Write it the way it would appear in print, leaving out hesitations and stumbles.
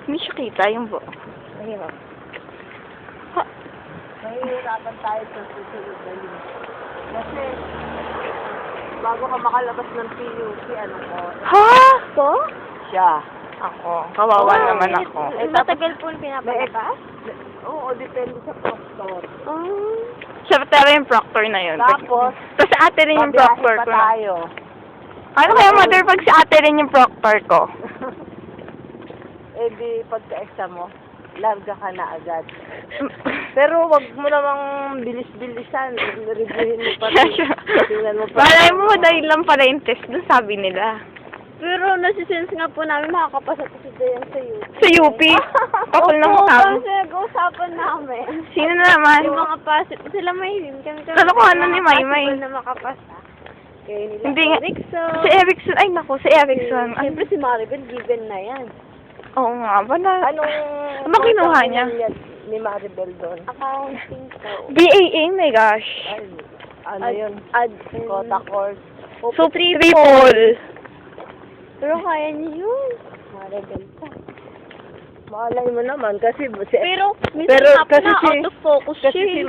Hindi siya kita yung buo. Ayun. Ha? Mahihirapan tayo sa susunod na linggo. Kasi, bago ka makalabas ng PUP, ano ko? Ha? Ko? Siya. Ako. Kawawa naman ako. Matagal po yung pinapalabas? Oo, depende sa proctor. Siya pero yung proctor na yun. Tapos, Tapos si ate rin yung pabiyahe proctor pa ko. Na. tayo. Ano kaya mother pag si ate rin yung proctor ko? Eh di, pagka-exam mo, larga ka na agad. Pero wag mo namang bilis-bilisan. Reviewin mo pa rin. Tingnan mo pa. Malay mo, dahil lang pala yung test dun, sabi nila. Pero nasisense nga po namin makakapasa po si Dayan sa UP. Sa UP? Kapal na mukha mo. Kasi nag-uusapan namin. Sino na naman? Yung mga pasit, sila may kami Kala ko ano ni Maymay. possible na makapasa. Kaya nila Hindi nga. Erickson. Si Erickson. Ay, naku, si Erickson. Ay, Siyempre si Maribel, given na yan. oo nga, ba na? Anong Ano kinuha niya? Ni Maribel doon? Accounting po. BAA, my gosh. Ay, ano yun? Quota course. So, triple. Pero kaya niya yun. Maribel pa. Malay mo naman kasi Pero, minsan Pero nga po kasi na si- out of focus kasi siya. si